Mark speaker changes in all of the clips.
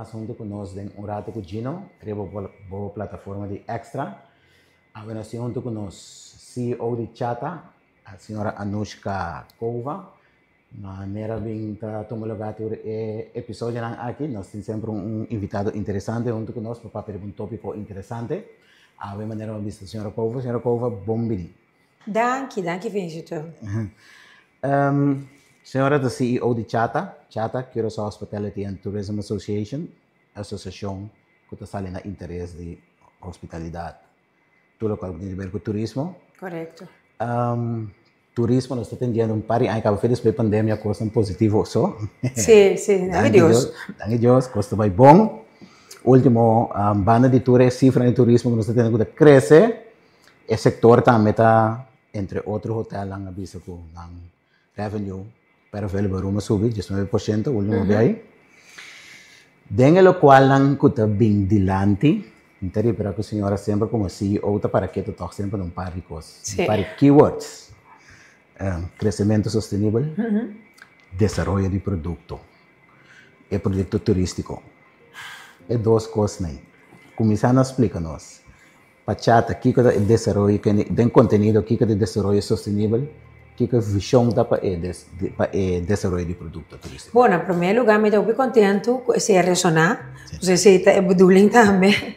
Speaker 1: mais junto conosco em um rato com o Gino, criou boa plataforma de Extra. Agora nós junto conosco CEO de Chata, a senhora Anushka Kova. Maneira bem tá tomando lugar do episódio aqui, nós temos sempre invitado interessante junto conosco para falar um tópico interessante. A maneira uma vista, senhora Kova, bom dia.
Speaker 2: Dank je, visitor.
Speaker 1: Senhora da CEO de Chata, Curaçao Hospitality and Tourism Association, associação que está na interesse de hospitalidade. Tudo o que tem a ver com turismo.
Speaker 2: Correto.
Speaker 1: Turismo, nós estamos tendo par de anos, feliz pela pandemia, coisa positiva só.
Speaker 2: Sim, danke Deus.
Speaker 1: Danke Deus, coisa vai bom. Último, banda de turismo, cifra de turismo que nós estamos tendo que crescer. O setor também está, entre outros hotéis, na vista com revenue, para ver o barulho subir, 19%, o último dia. Dentro do qual, que está bem dilante, então, para que a senhora sempre, como CEO, para que tu sempre um par de coisas, um par de keywords. Crescimento sustentável, desenvolvimento de produto e produto turístico. É duas coisas, né? Começando a explicar-nos. Para Chata, o que é o desenvolvimento, tem conteúdo, o que é o desenvolvimento sustentável, o que é a visão para o desenvolvimento de produto turístico.
Speaker 2: Bom, em primeiro lugar, me estou bem contente se ressonar, se é bedoeling também.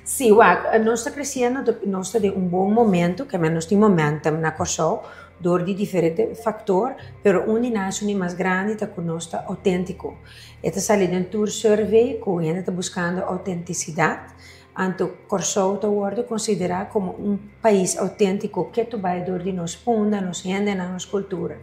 Speaker 2: Sim, nós estamos crescendo, nós estamos em bom momento, que nós temos momentum na Curaçao, door die diferentes factores, pero un nacional más grande está conosco autêntico. Esta sale de un tour survey que a gente está buscando autenticidade. Anto Curaçao está siendo considerado como un país auténtico que tu vai door de nos punda, nos gente, e nos cultura.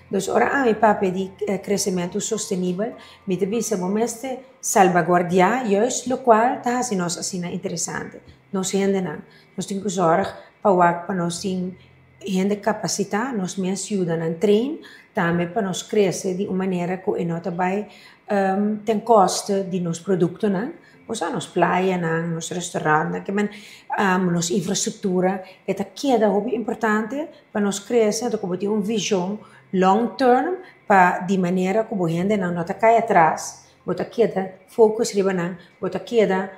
Speaker 2: Dus ora a papo de crescimento sustentável, me devia momeste salvaguardar juist lo qual está assim nos assim interessante. Nos gente não, nós temos que zorg para nós ter gente capacitar, nós me ajudam a treinar, também para nós crescer de uma maneira que não vai ter custo de nos produtos, não? Pois a nos praia, não, nos restaurantes, que nos infraestrutura, é que é importante para nós crescer, para ter uma visão long term, para de maneira que a gente não cai atrás. Bota queda focus riba nang, bota queda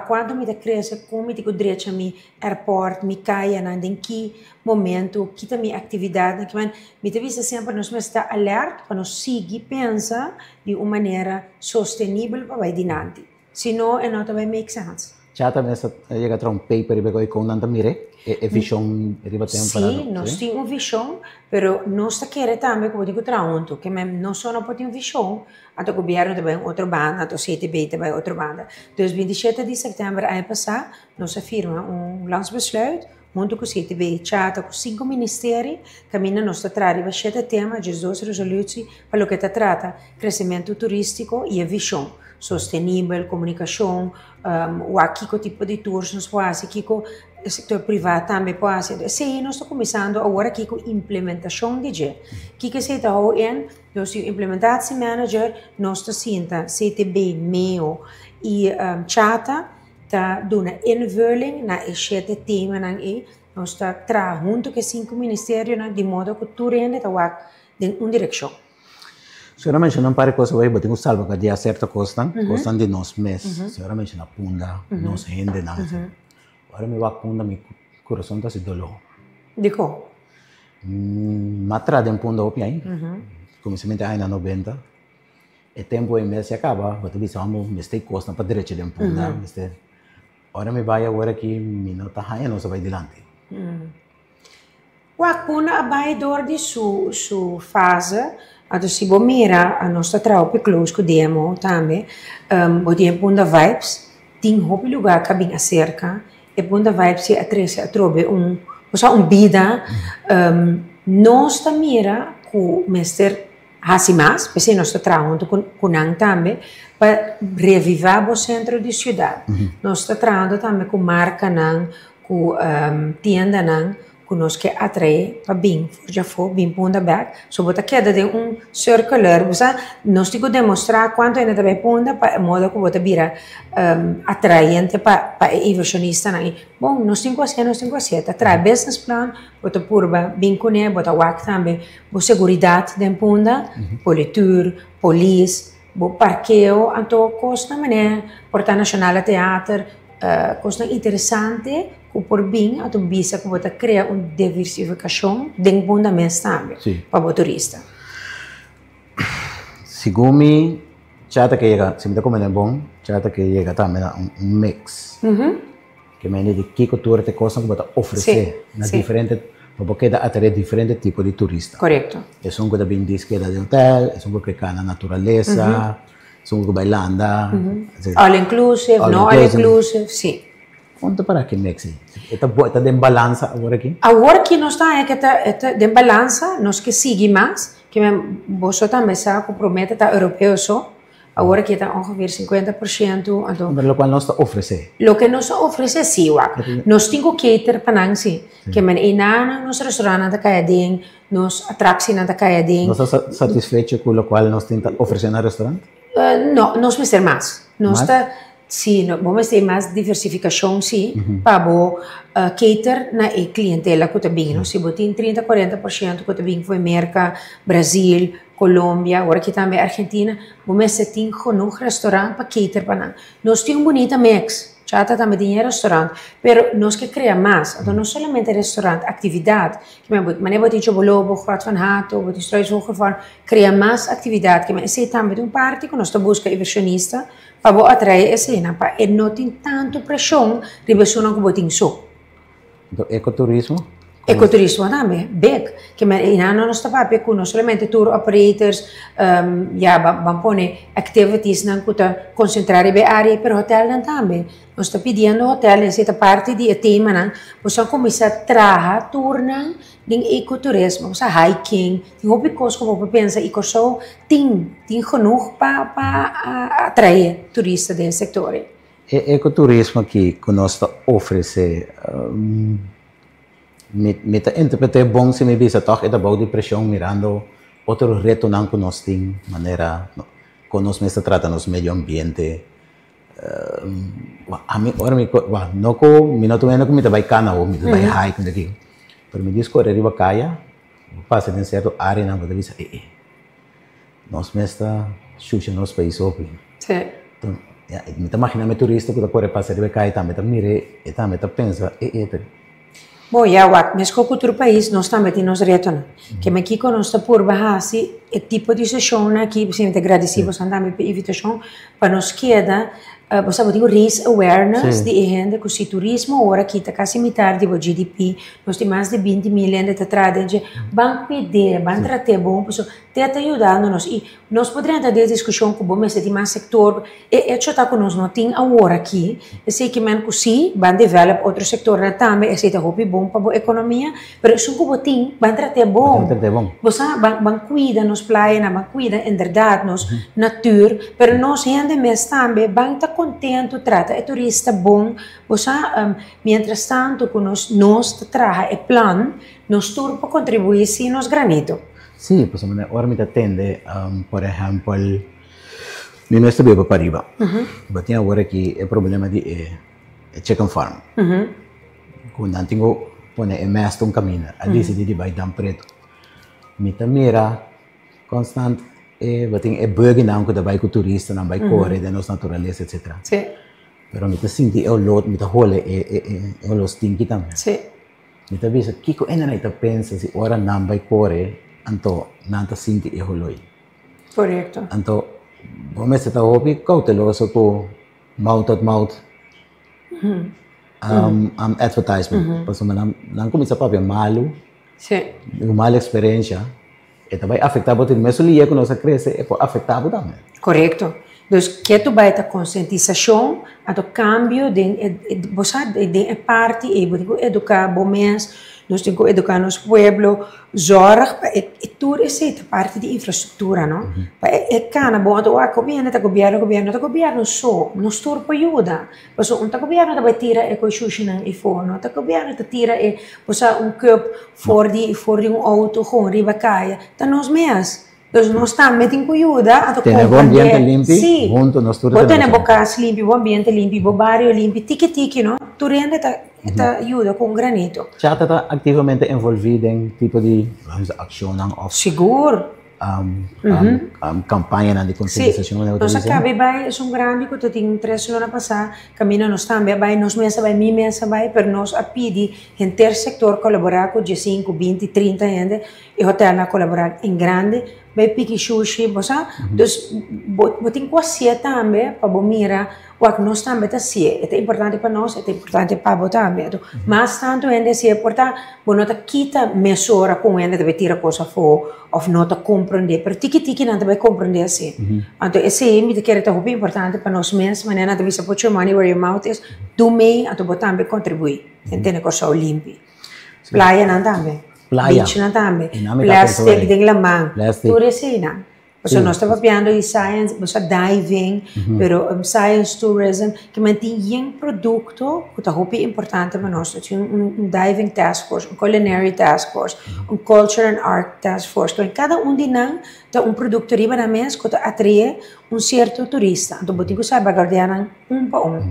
Speaker 2: quando me cresce como me digo direito a mi airport, mi caia nang den que momento, que minha atividade, que me devia sempre nós estar alerta para nós seguir pensa de uma maneira sustentável para vai dinante. Senão não vai make sense.
Speaker 1: Chata mesmo chega a ter paper e pegou com nanta mire e visão riba tempo para.
Speaker 2: Sim, nós temos uma visão, pero nós queremos também como digo traunto, que não só não pode ter uma visão, até o governo também outra banda, até o CTB também outra banda. Dus 27 de setembro ano passado, nós afirma landsbesluit junto com o CTB, Chata, com 5 ministérios, caminha nós trazendo 7 temas, 2 resoluções para o que trata crescimento turístico e a visão sustentável, comunicação, que tipo de tours nós podemos, que o setor privado também pode fazer. Sim, nós estamos começando agora aqui com implementação de G. Que se está em, nós temos implementação manager, nós estamos CTB, MEO e Chata, está dando invulling na este tema, nós estamos trabalhando junto com 5 ministérios, de modo que tudo está em uma direção.
Speaker 1: Senhora menciona para coisa vai botar um salva que dia certa costa de nós mês. Senhora menciona punda, nós rende nada. Agora me vai punda me coração está se dolor.
Speaker 2: Dico.
Speaker 1: Matra de punda opi aí. Começamento aí na 90. E tempo em mês se acaba, botar bisamo, me stay costa para direito de punda, me stay. Agora me vai agora que me não tá aí, não se vai dilante.
Speaker 2: Puna vai dor de su fase. Adesso si mira a nostra traube close com demo também, bodia bunda vibes, tem hobby lugar que bem acerca, e bunda vibes se atrese a trobe vida, nós mira com mestre Hasimas, porque nós trabalhamos com nang também para revivar o centro de cidade. Nós trabalhamos também com marca nang, com tienda nang, conosco que atrai para bem, já foi bem ponta back, só bota queda de circular, nós temos que demonstrar quanto ainda também ponta para modo que bota vira atraente para inversionista não. Bom, nós temos que fazer, atrai business plan, bota purba bem com ele, bota work também, por segurança de ponta, politur, police, bo parqueo, então costa mané, Porta Nacional Teatro, costa interessante, que por bem, então bisa que bota criar uma diversificação dentro do mundo mesmo também, para o turista.
Speaker 1: Segundo chata que llega, se me está comendo bom, chata que llega também um mix. Que me diz que cultura te costa que bota oferecer na diferente, porque dá atrair diferente tipo de turista.
Speaker 2: Correto.
Speaker 1: É um que bem diz que é de hotel, é um que cai na natureza, é um que bailanda.
Speaker 2: All inclusive, não all inclusive, sim.
Speaker 1: Conta para que mix está de balança agora aqui?
Speaker 2: Agora que nós está é que está de balança, nós que seguimos mais, que você também se compromete a europeu só. Agora que está ongeveer 50%.
Speaker 1: Então, lo qual nós oferece?
Speaker 2: Lo que nós oferece sim, nós temos cater para nós sim. Que men inana nos restaurante da Caiadem, nos atrações da Caiadem.
Speaker 1: Nós estamos satisfeitos com o qual nós temos oferecer no restaurante?
Speaker 2: Não, nós vamos ter mais. Nós está sim, vamos ter mais diversificação sim, para o cater na clientela que está bem. Se botem 30-40% que está bem foi América, Brasil, Colômbia, agora aqui também Argentina, vamos ter genoeg restaurante para cater para nós. Nós temos um bonito mix, já também tem restaurante, mas nós que criamos mais, então não somente restaurante, atividade, que mas botem chobolobo, Groot van Hato, botem struisvogelvarm, criamos mais atividade, que mas também uma parte que nós buscamos inversionista para atrair essa cena, para não ter tanto pressão de pessoas que botem só.
Speaker 1: Então, ecoturismo?
Speaker 2: Ecoturismo também, big, que não nós está para não somente tour operators, vamos pôr activities não que concentrar em área, mas hotel também. Nós está pedindo hotel essa parte de tema, não, você começa a trabalhar turna em ecoturismo, você hiking, tem hobby coisas como pensa e coisa tem genoeg para atrair turistas desse setor.
Speaker 1: Ecoturismo que nós oferece me interpretei bom se me visa toch é da boa depressão mirando outro reto não que nós tem maneira que nós mesmo trata nos meio ambiente a mim ora me não co minuto menos que me vai cana ou me vai hike daqui pero me diz correr riba caia passa em certo área não pode visa nós mesmo xuxa nos país open
Speaker 2: sim
Speaker 1: então me imagina me turista que corre passa riba caia também tá mire e também tá pensa
Speaker 2: bom, mas com outro país nós também temos retorno. Que aqui quando nós está por bahasi, é tipo de sessão aqui, sempre agradecemos também pela invitação, para nós queda, você pode raise awareness de gente que o turismo agora aqui está quase metade do GDP, nós temos mais de 20 milhões de trabalhadores, vão pedir, vão tratar bom, pessoal, está ajudando nós e nós poderíamos ter discussão com o bom, mas tem mais sector, é que está com nós não tem agora aqui, eu sei que men que sim, vão desenvolver outro setor também, esse é hobby bom para a economia, mas se o tem, vão tratar bom, você vão cuidar nos praias, vão cuidar em verdade nos natura, mas nós gente mesmo também vão estar contente, trata é turista bom, você mientras tanto que nós trabalha é plano, nós tudo para contribuir sim nos granito.
Speaker 1: Sim, pues ahora me atende, por exemplo, mi mestre bebe para arriba. Mas agora que é problema de chicken farm. Quando não tenho pone é mestre um caminho, a decidi de vai dar preto. Me mira constante é burger não que vai com turista, não vai correr da nossa natureza, etc.
Speaker 2: Sim.
Speaker 1: Pero me sinti é o lot, me role é o los tinki também.
Speaker 2: Sim.
Speaker 1: Me visa que ko ainda não pensa se ora não vai correr anto nanta sinti e holoi.
Speaker 2: Correto.
Speaker 1: Anto vamos estar hobby cauteloso com mouth to mouth advertisement. Porque não começa a papel malo.
Speaker 2: Sim.
Speaker 1: Uma mala experiência. E vai afetar o time. Mas o dia que nós cresce é afetar também.
Speaker 2: Correto. Então, que tu vai ter conscientização, a do cambio de parte e educar bomens, nós temos que educar nosso pueblo, zorg, tudo essa parte de infraestrutura, não? É cana bom, o governo só, nós tudo para ajuda. Porque o governo vai tirar e coisas não e forno, o governo tira e você cup for de auto com riba caia, tá nós mesmos. Então, nós estamos com ajuda.
Speaker 1: Tem um ambiente limpo, junto nós tudo.
Speaker 2: Tem um casa limpo, um ambiente limpo, um bairro limpo, tique, não? Tudo está ajuda com granito.
Speaker 1: Já está ativamente envolvido em tipo de ação?
Speaker 2: Seguro.
Speaker 1: campanha de conscientização.
Speaker 2: Sim, nós acabamos vai é um grande que eu tenho 3 semanas passada, caminho nós também vai nós mesa vai minha mesa vai, per nós a pedir em ter sector colaborar com 5, 20, 30 gente e hotel na colaborar em grande, vai pique sushi, bosa, então botem quase também para bom mira, o que nós também tá se é importante para nós, é importante para botar também, mas tanto ainda se é importante, bom nota quita mesura com ainda deve tirar coisa fora, ou nota compreender, per tiki não deve compreender assim, então esse é me que é muito importante para nós mesmos, mas não deve se put your money where your mouth is, do me, então botar também contribuir, entende coisa limpa, praia não também. Beach na também, plastic de lamang, tudo isso aí não. Porque nós estamos vendo em science, diving, pero science tourism, que mantém produto que é muito importante para nós. Tem diving task force, culinary task force, culture and art task force. Então, cada de nós tem produto riba na mesa que atrai certo turista. Então, tem que saber guardar para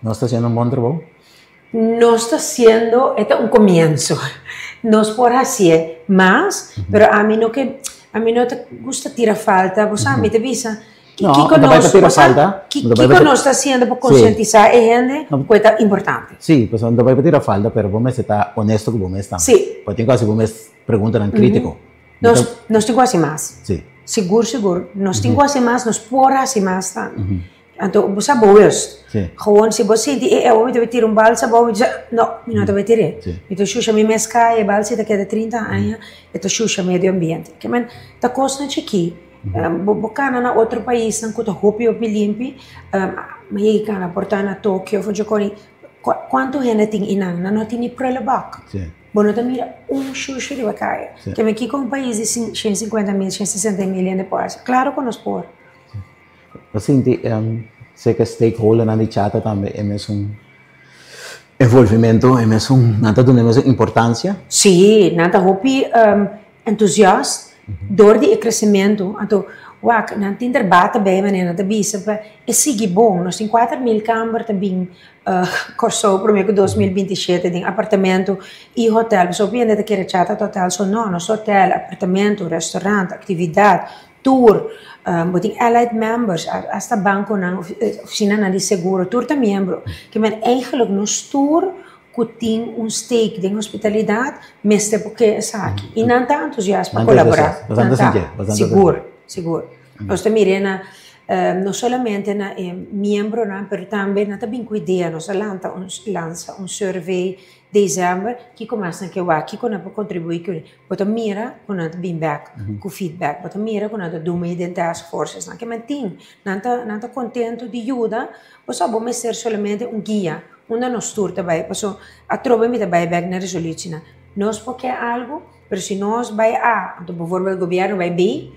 Speaker 1: Nós está sendo bom trabalho?
Speaker 2: Nós está sendo, é comienzo. Nós por hacer más, pero a mí no te gusta tirar falta, vos sabes, te visa. ¿Qué nos está haciendo para concientizar a gente? Que es importante.
Speaker 1: Sí, pues no vai tirar falta, pero vos está honesto con vos está.
Speaker 2: Sí.
Speaker 1: Porque quase vos preguntan crítico.
Speaker 2: Nós temos que mais.
Speaker 1: Sí.
Speaker 2: Seguro. Nós temos que mais, nós por hacer mais. Então, você boas. Gewoon, se você sente, eu vou tirar balsa, não te vai tirar. Então, xuxa me mesca, e balsa daqui a 30 anos, então xuxa meio ambiente. Que man, tá costa aqui. Bocana na outro país, não conta roupa ou limpe, mas na porta na Tóquio, vou jogar quanto gente tem inang, não tem nem para back. Bom, não mira xuxa de bacana. Que aqui com um país de 150 mil, 160 mil depois. Claro que nós por.
Speaker 1: Assim, sei que stakeholder na chata também é envolvimento, é nada de importância.
Speaker 2: Sim, nada hopi entusiasta, door de crescimento. Então, não tem debate bem, mas não tem bisa. É seguir bom. Nós temos 4.000 câmaras também, corso para mim 2027 tem apartamento e hotel. Só bem ainda querer chata total, só não, nós hotel, apartamento, restaurante, atividade, tour. Boting allied members, hasta banco na oficina de seguro, tour ta membro, que men eigenlijk nos tour que tem stake de hospitalidade, mas é porque é aqui. E não está entusiasmo para colaborar. Seguro. Nós também não somente na membro, mas também na também com ideia, nós lança survey dezembro que começa que aqui quando para contribuir que bota mira quando bem back com feedback bota mira quando do meio de task forces não que mantém não tá contente de ajuda ou só vamos ser somente guia onde nós tour também passou a trova me também back na resolução nós porque algo mas se nós vai então por exemplo o governo vai B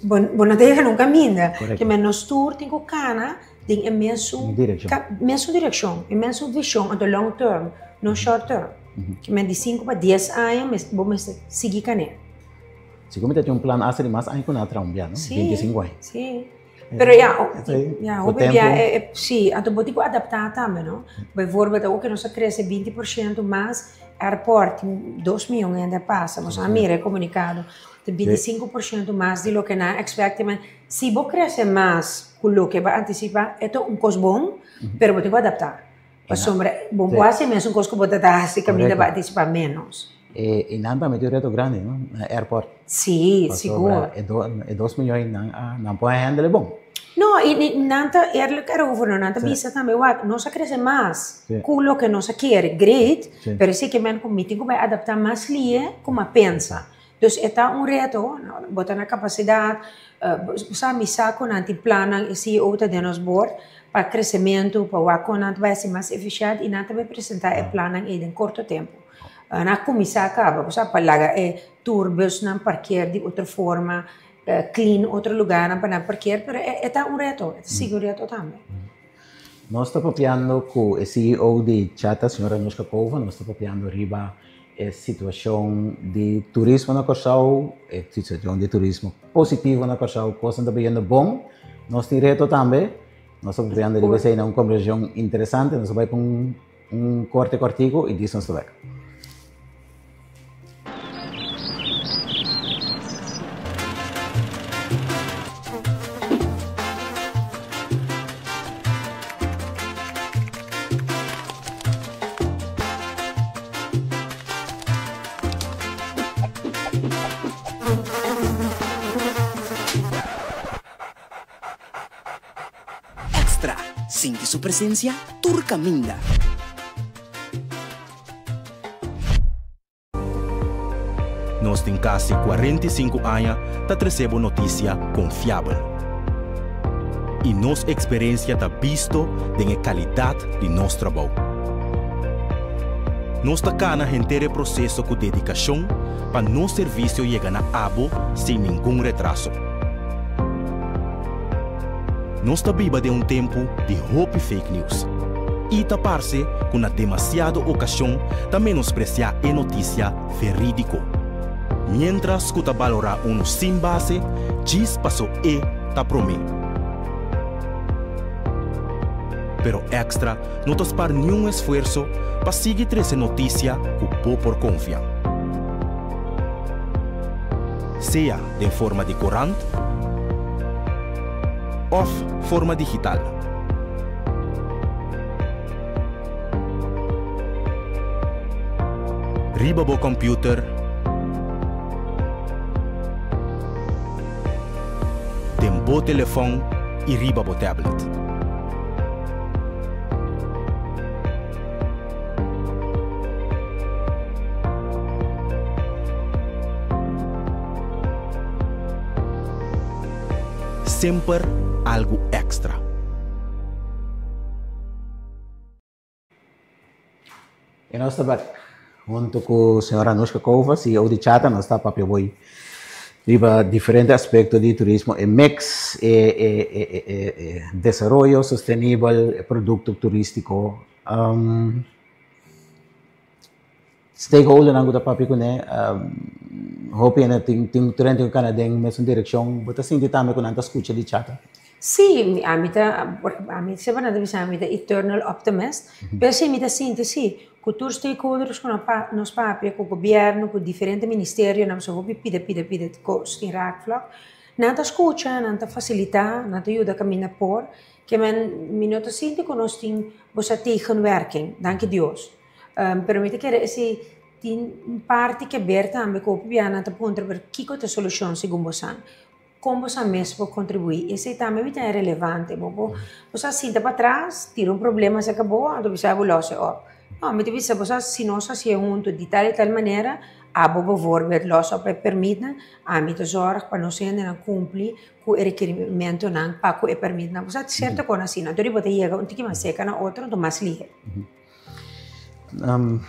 Speaker 2: bom não tem nunca minda que mas nós tour tem que cana tem imenso direção imenso visão do long term no short term. Que me de 5 para 10 anos, vamos seguir com ele.
Speaker 1: Se como tem plano a ser mais anos com a trabalhar, não? 25 anos.
Speaker 2: Sim. Pero sim, então vou ter que adaptar também, não? Por exemplo, que nós cresce 20% mais, aeroporto 2 milhões ainda passa, mas a mira é comunicado, 25% mais de lo que na expectativa. Se vou crescer mais com o que vai antecipar, é custo bom, pero vou ter que adaptar. Sombra, bom, quase mesmo coisa que você está se caminhando para antecipar menos.
Speaker 1: E não para meter reto grande, não? Airport.
Speaker 2: Sim, seguro.
Speaker 1: E 2 milhões não pode handle bom.
Speaker 2: Não, e não está over, não está vista também, nós cresce mais, com o que nós quer, great, mas se que mesmo com meeting vai adaptar mais lia como pensa. Então, é reto, botar na capacidade, sabe, saco, não tem plano, e se outra de nós board, para crescimento, para o não vai ser mais eficiente e não vai apresentar o plano em curto tempo. Na comissão acaba, você pode largar turbos, não parquear de outra forma, clean outro lugar para não parquear, mas é reto, é seguro reto também.
Speaker 1: Nós estamos copiando com o CEO de Chata, a senhora Anushka Kova, nós estamos copiando riba a situação de turismo na Corsau, a situação de turismo positivo na Corsau, coisa que está bom, nós temos reto também. Nós estamos criando uma conversação interessante, nós vamos para um corte cortico e disso nós vamos.
Speaker 3: nossa presença turcaminda.
Speaker 4: Nós temos quase 45 anos para trazer notícia confiável. E nossa experiência está visto da qualidade de nosso trabalho. Nós estamos no processo com dedicação para nosso serviço chegar a abo sem nenhum retraso. Nós estamos vivendo de tempo de hope fake news. E está parece com uma demasiada ocasião de menospreciar a notícia verídica. Mientras que está valorar sem base, diz passou está prometo. Pero extra, não te para nenhum esforço para seguir trazer notícia que o por confiar. Seja de forma de corante ou forma digital. Riba bo computer, tem bo telefone e riba bo tablet. Sempre algo extra.
Speaker 1: E nós estamos junto com a senhora Anushka Kovas e o Chata, nós estamos para apoiar diferentes aspectos de turismo, mix, desenvolvimento sustentável, produto turístico. Stakeholder na guda papi ko ne hope na ting trend ko kana deng mesmo direção bota sim ditame ko nanta escucha di chata.
Speaker 2: Sì, a me sembra una divisione eternal optimist, però sì, mi dà sintesi, con tutti i stakeholders, con nos papi, con il governo, con differenti ministeri, non so, pide, con sti raakvlak, nanta scucha, nanta facilità, nanta aiuta a camminare por, che mi nota sinti con nos ting bossa tegenwerking, danke Dios. Però mi chiede se in parte che aberta anche con piano da punto per chi con le soluzioni secondo san come sa mesmo contribuir e se também é relevante bobo você sinta para trás tira problema se acabou a do bisa bolose ó não me devia você se nós se junto de tal maneira a bobo vorber losa para permitir a mim de zorg para nós ainda cumprir com o requerimento não para que permita não você certo com assim não deve botar chega um tique mais seca na outra do mais ligeiro.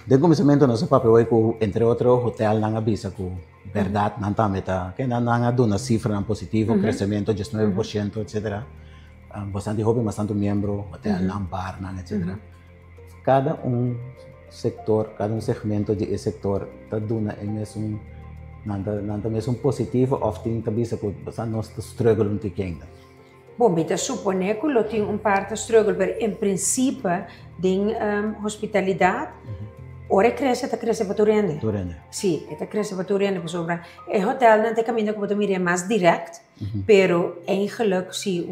Speaker 1: De começamento nosso papel é com entre outros hotel na avisa com verdade não tá meta que não há dona cifra positiva crescimento de 9% etc. Bastante hobby bastante membro hotel não bar não etc. Cada setor cada segmento de setor tá dona é mesmo não mesmo positivo ou tem avisa com bastante nosso struggle um tique.
Speaker 2: Bom, eu suponho que eu tenho parte struggle, mas em princípio, de hospitalidade, ora cresce para tu rende. Sim, cresce para tu rende, por sobre. O hotel não tem caminho como tu mira mais direto, pero eigenlijk se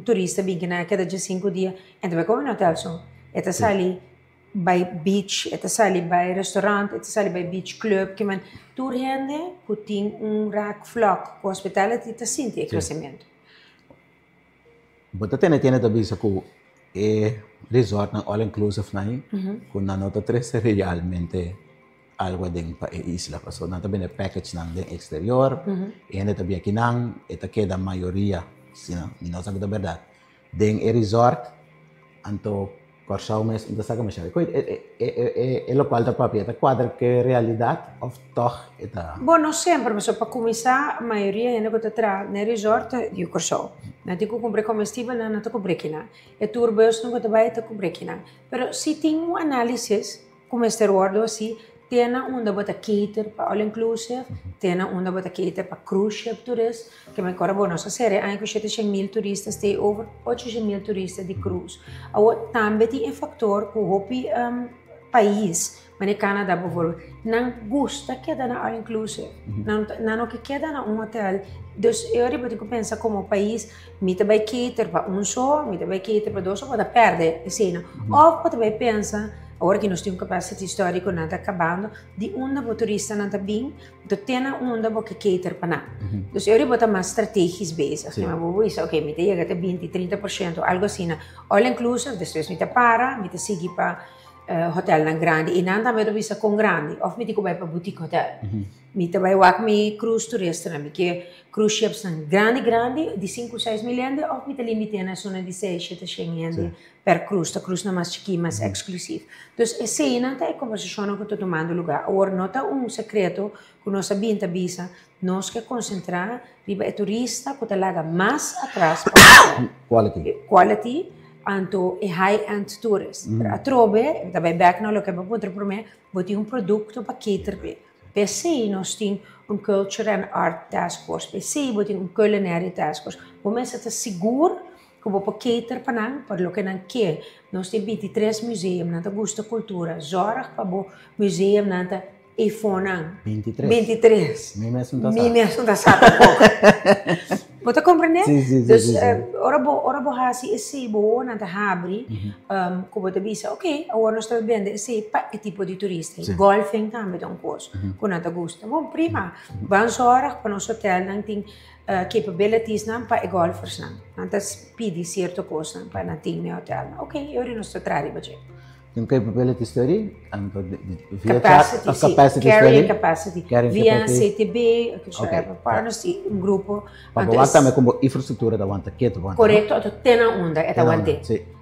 Speaker 2: turista vem na cada de 5 dias, então vai como no hotel só. Eta sali by beach, eta sali by restaurant, eta sali by beach club, que man tu rende, que tem raakvlak, com hospitality, tá sente crescimento.
Speaker 1: Bota tiene também isso com resort na all inclusive na com na nota 3 realmente algo dentro para isla passou na também é package na dentro exterior e ainda também aqui não eta queda a maioria se não sabe da verdade dentro resort anto Corsau mes então sabe mas é local da papi eta quadra que realidade of toch eta
Speaker 2: bom não sempre mas para começar a maioria ainda que tá no resort de Corsau não tem que comprar comestível não tem que comprar aqui não é turbos não que vai ter que comprar aqui não pero se tem análise como este wordo assim tem onde bota cater para all inclusive tem onde bota cater para cruise ship tourists que me agora bom nossa série ainda que 700.000 turistas tem over 800.000 turistas de cruise ou também tem fator que o país mas Canadá por favor não gosta que dá na all inclusive não que queda na hotel então eu repito que pensa como país me também cater para só me também cater para dois só pode perder assim ou pode também pensa Agora que nós temos capacidade histórica nada acabando, de onde o turista não está bem, do tena onde o que cater para nada. Então, eu vou estar mais estratégico bezig. Mas vou dizer, ok, me chega até 20-30%, algo assim, all inclusive, depois me para, me seguir para hotel na grande, e não também visa com grande, ou me vai para boutique hotel. Me vai lá me cruise turista, porque cruise ships são grande, de 5-6 milhões, ou me limite na zona de 6-7 milhões per cruise, a cruise mais chique, mais exclusivo. Então, essa é a conversação que estou tomando lugar. Agora, não é segredo que nós sabemos visa, nós que concentrar riba turista que laga mais atrás quality anto e high-end tourist. A trove, também back no lo que vou para mim, vou ter produto para cater bem. PC nós temos culture and art task force. PC vou ter culinary task force. Vou me sentir seguro que vou cater para nós, para lo que não quer. Nós temos 23 museus, nós gosto da cultura. Zorg para o museu nós e fonan. 23.
Speaker 1: Me mesmo
Speaker 2: da sata pouco. Você compreende?
Speaker 1: Sim.
Speaker 2: Ora bo hasi esse bo na habri, como te disse, ok, agora nós estamos vendo esse tipo de turista. Golfing também é um curso, com nada gosta. Bom, prima, vamos zorg para nosso hotel, não tem capabilities para golfers não. Nós pedi certo coisa para não ter no hotel. Ok, eu não estou trazendo budget.
Speaker 1: Yung capability study,
Speaker 2: carrying capacity. Via CTB, partners, um grupo.
Speaker 1: Pagawata may como infraestrutura da wanta keto wanta.
Speaker 2: Correto, ato tena onda, eta wante.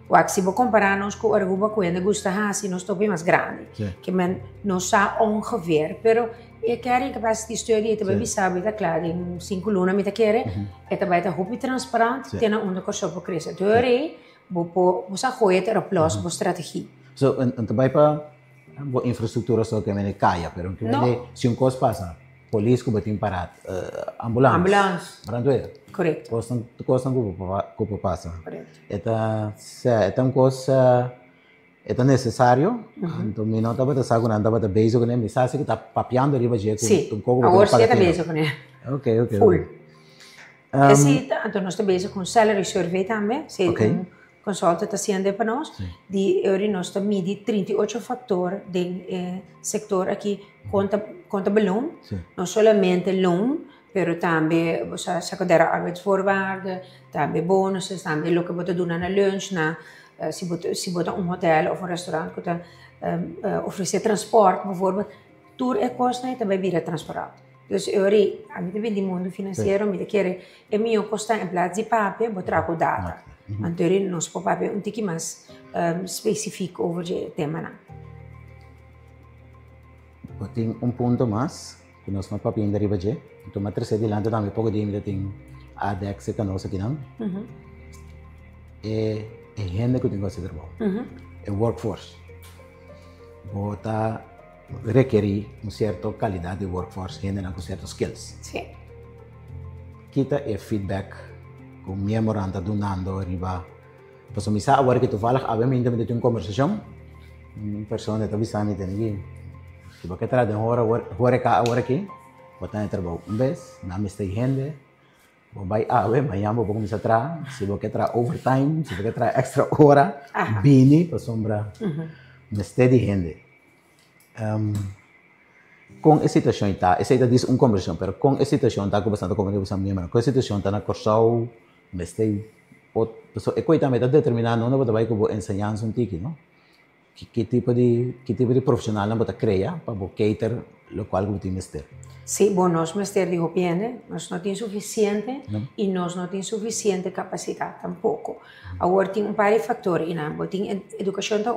Speaker 2: Wak si bo compararnos com Aruba, que ainda gusta hasi, nós estamos mais grande. Que men não sa ongeveer, pero carrying capacity study, eta baby sabe, eta claro, em 5 luna me ta quere, eta vai ta hopi transparant, tena onda ko so po crescer. Teorie, bo sa goeie er plus bo strategie.
Speaker 1: So, também para a infraestrutura só que é caia, pero que se coisa passa, polícia que batem parado, ambulância. Brandoeira.
Speaker 2: Correto.
Speaker 1: Costam que passa.
Speaker 2: Correto.
Speaker 1: É uma coisa é necessário. Então, me não estava pensando nada para beijo com ele, me sabe que está papeando ali para jeito.
Speaker 2: Sim. Agora sim está beijo com ele.
Speaker 1: Ok.
Speaker 2: Full. Esse então nós estamos beijo com salary survey também. Consulta está sendo para nós, nós estamos de 38 fatores do setor aqui conta balão, não somente loan, mas também secundária arbeidsvoorwaarden, também bônus, também o que você dá na lunch, se você hotel ou restaurante que oferecer transporte, bijvoorbeeld, tour e costa também vira transparante. Dus a mim também do mundo financeiro, me quer é meu custa em plaats de papel, vou trago data. Então, nós podemos um pouco mais específico sobre o tema.
Speaker 1: Tem ponto mais que nós não podemos ir para já. Então, a terceira dilante também pouco de ainda tem a DEX que nós aqui não. É gente que tem que considerar bom. É workforce. Bota requerir uma certa qualidade de workforce, gente com certos skills.
Speaker 2: Sim.
Speaker 1: Kita é feedback. Com memoranda do Nando riba. Então, misa agora que tu falas, obviamente me tem uma conversação, pessoa está avisando que ninguém, se você traz de hora cá agora aqui, botar em trabalho vez, na mista gente, vai amanhã vou começar a trazer, se você traz overtime, se você traz extra hora, bini para sombra, mista de gente. Com essa situação está, essa diz uma conversação, mas com essa situação está conversando com a situação está na corção. Mas tem é coisa também está determinado não vai que vou ensinar um tiki não que tipo de profissional não vai criar para o cater o qual você tem que ter.
Speaker 2: Sim, bom, nós mestre digo bem, nós não temos suficiente e nós não temos suficiente capacidade tampouco. Agora tem par de fatores, tem educação da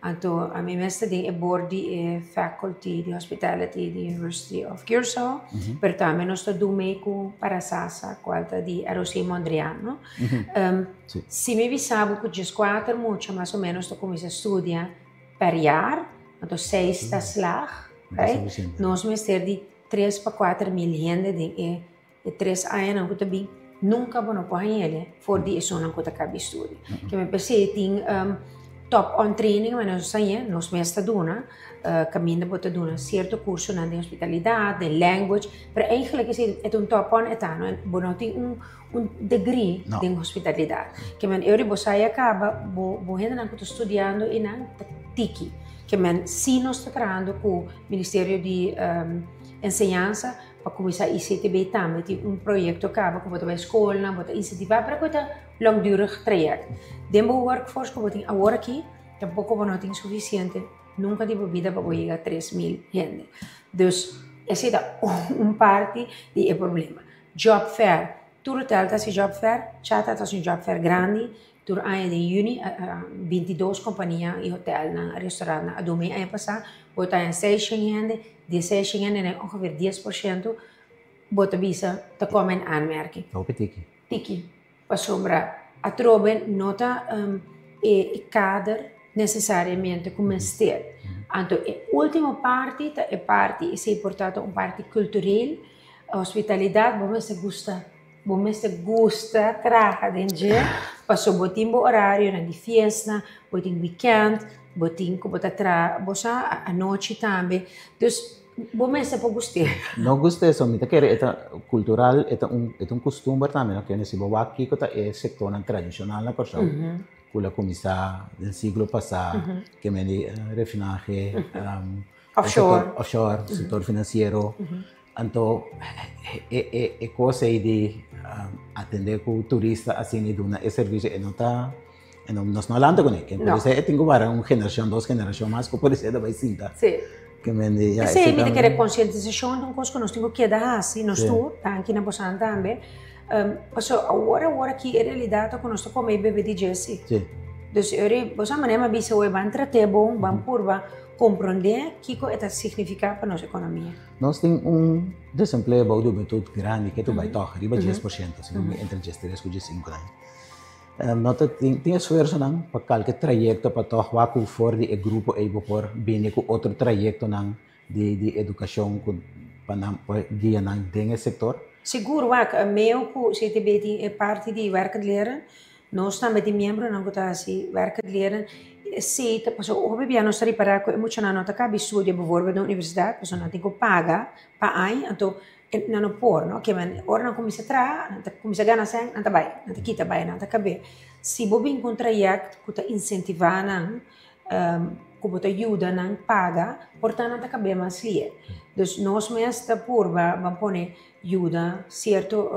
Speaker 2: então a minha mestre tem board de faculty de hospitality da University of Curaçao, mas também nós estamos com para Sasa, qualta de ROC Mondrian, se me sabe que just 4 muito mais ou menos estou começando a estudar per jaar, então 6 da slag, nós mestre de 3 para 4 mil gente de 3 anos que também nunca vou para ele for de isso não que acaba estudo que me pensei tem top on training mas nós mestre dona caminho para dona certo curso na de hospitalidade de language mas eigenlijk é top on etano bom tem degree de hospitalidade que me eu vou sair acaba vou gente não que estou estudando e não tiki que sim nós está trabalhando com o Ministério de Enseñança para começar a ICTB também, tem projeto que acaba com a escola, para incentivar para que o langdurig traject. Dentro do workforce que tem agora aqui, tampouco não tem suficiente, nunca de bebida para chegar a 3.000 gente. Então, esse é parte do problema. Job fair, tudo está assim job fair, chata está assim job fair grande, tur ano de junho, 22 companhias e hotel, restaurante, a domingo ano passado, botar em 6 gente, de 6 gente, ongeveer 10%, botar visa, te komen aanmerking.
Speaker 1: Open tiki.
Speaker 2: Tiki, para sombra, a troben nota e kader necessariamente come stel. Então, a última parte é parte, é importante, uma parte cultural, hospitalidade, bom se gusta traga dentro, passou botim bo horário na de festa, botim weekend, botim como tra, bosa a noite também. Então, bom se pode gostar.
Speaker 1: Não gostei só, me quer é cultural, é costume também, que nesse boa aqui que é sector tradicional na coisa. Kula começar no século passado, que me refinaje, offshore, setor financeiro. Então, é coisa de atender com o turista assim de uma serviço e não está nós não falamos com ele. Por isso, eu tenho uma geração, 2 gerações mais que por isso é mais cinta.
Speaker 2: Sim.
Speaker 1: Que me diga.
Speaker 2: Sim, me quer conscientização de uma coisa que nós temos que dar assim, nós tu, aqui na Bossana também. Passou agora que é realidade que nós estamos comendo bebê de Jesse.
Speaker 1: Sim.
Speaker 2: Então, você maneira bisa o ban tratar bom, ban purva compreender o que é significa para nossa economia.
Speaker 1: Nós temos desemprego muito grande que tu vai tocar, riba 10%, assim, entre 10 e 5 anos. Nós temos esforço para qualquer trajeto para tocar com fora de grupo aí por bem com outro trajeto de educação para guiar nesse setor.
Speaker 2: Seguro, meu que CTB é parte de werk leren. Nós também temos membros na cotação werk leren. Se passou o bebê nós reparar que muito na nota cabe estudo bijvoorbeeld na universidade, pessoa não tem que pagar para aí, então não por, não que man ora não começa a começa a ganhar sem, não vai, não quita vai, não cabe. Se bobe encontrar que tá incentivar não, como tá ajuda não paga, portanto não cabe mais lia. Então nós mesmo por vamos pôr ajuda certo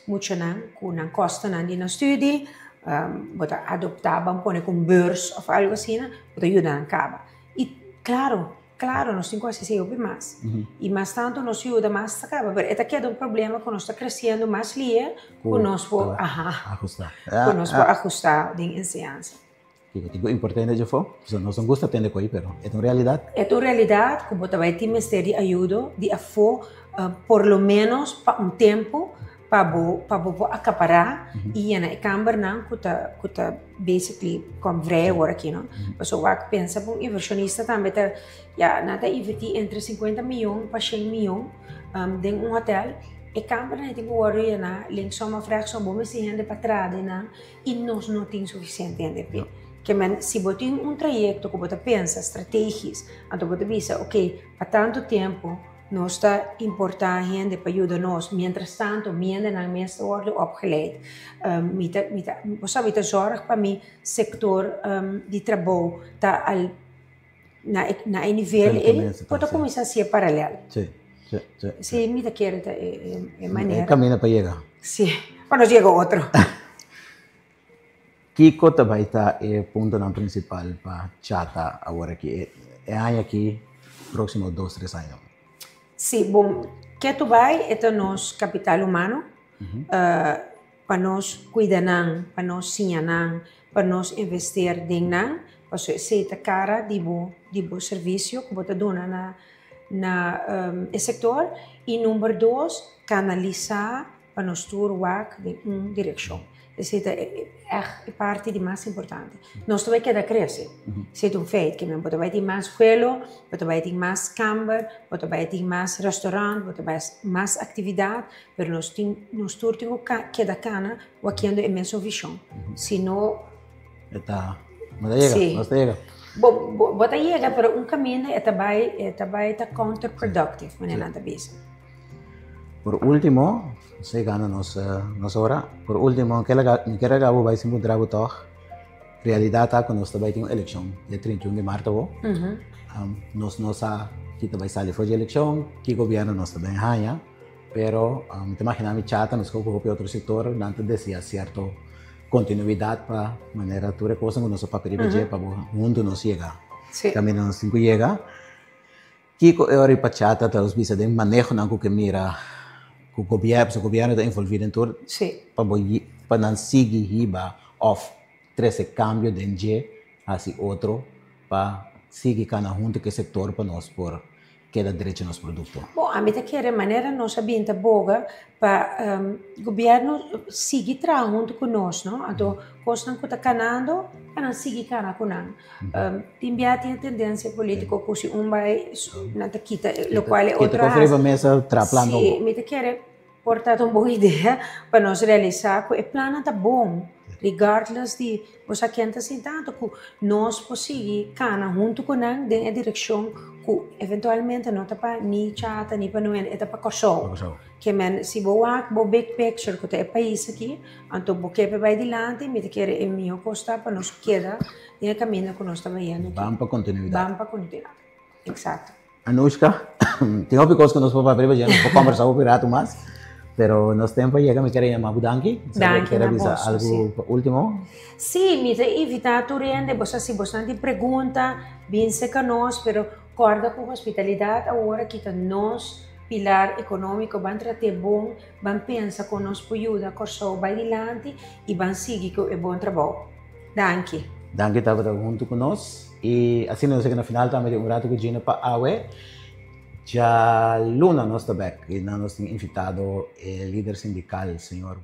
Speaker 2: muito não, com não custa não de estudo. Bota adoptar, vamos pôr com beurs ou algo assim, bota ajuda na caba. E claro, nós temos que ser mais. E mais tanto nós ajuda mais acaba. Mas é que é um problema que nós está crescendo mais lia, que nós vamos ajustar de ensinança.
Speaker 1: O importante é que nós não gostamos de atender com isso, mas é uma realidade.
Speaker 2: É uma realidade que bota vai ter de ajuda, de afo, por lo menos para tempo, para acaparar e na câmara não que tá basically como vrij agora aqui não, mas eu acho que pensa para inversionista também tá nada investir entre 50 milhões para 100 milhões em hotel e câmara não tem que worry na linksom of rechtsom bom se gente para trás não e nós não tem suficiente gente que se botar trajeto que você pensa estratégias então você visa para tanto tempo nós está importar gente para ajudar nós, mientras tanto, mientras na meeste worden opgeleid. Você vai zorg para mim sector de trabalho tá al na nível ele pode começar a ser paralelo.
Speaker 1: Sim.
Speaker 2: Sim, me da quer é maneira.
Speaker 1: Caminha para chegar.
Speaker 2: Sim, quando chega outro.
Speaker 1: Kiko também está é ponto principal para chata agora que é ano aqui próximo 2-3 anos.
Speaker 2: Sim, bom, que tu vai é o nosso capital humano para nós cuidar, para nós ensinar, para nós investir em nós, para ser a cara de bom serviço que você dá na setor e número 2 canalizar para nós tuar em uma direção. Essa é parte de mais importante. Nós também queremos crescer. Isso é feito que você vai ter mais escola, você vai ter mais câmara, você vai ter mais restaurante, você vai ter mais atividade, mas nós temos que dar cana o que é a mesma visão. Senão...
Speaker 1: Mas chega.
Speaker 2: Bom, você chega, mas caminho é também counterproductive, maneira de
Speaker 1: Por último, se gana nossa hora. Por último, quero vai se mudar o toque realidade está que nós também temos uma eleição dia 31 de março. Nós não sabemos que vai sair fora de eleição, que o governo nós também ganha, pero me imagino que chata nos ocupa outro setor, antes decía certo continuidade para maneira de coisa que nós papel para o mundo não chega. Também não se chega. Que ora para chata tá os bisa de manejo não que mira o governo está envolvido em tudo. Para não seguir riba of esse cambio de energia assim outro para seguir cada junto que setor para nós por que dá direito nos produtos.
Speaker 2: Bom, a mim quer maneira nós sabemos boga para o governo seguir junto conosco, não? Então, coisa que está canando, para seguir cana com nós. Tem a tendência política que se vai na quita, o qual é outra
Speaker 1: coisa. Que mesa traplando.
Speaker 2: Sim, me quer portar uma boa ideia para nós realizar que o plano está bom. Regardless de você quer assim tanto que nós possamos cana junto com nós na direção que eventualmente não está para nem chata nem para não é para corso que men se boa big picture que é país aqui então porque vai adiante me quer é meu costa para nós queda e caminho que nós estamos indo
Speaker 1: vamos para continuidade
Speaker 2: exato
Speaker 1: Anushka tem outras coisas que nós vamos para já não conversar o pirata mais pero nos tempo llega me querer chamar Danke.
Speaker 2: Quer
Speaker 1: avisar algo último?
Speaker 2: Sim, me evitar tu rende, você tem pergunta, bem seca nós, pero corda com hospitalidade agora que nós pilar econômico van tratar bom, van pensar com nós por ajuda, corso vai adiante e van seguir com o bom trabalho. Danke.
Speaker 1: Danke estava junto com nós e assim nós chegamos no final também um rato que Gina para Aue. Já Luna nós também, e nós temos invitado o líder sindical, o senhor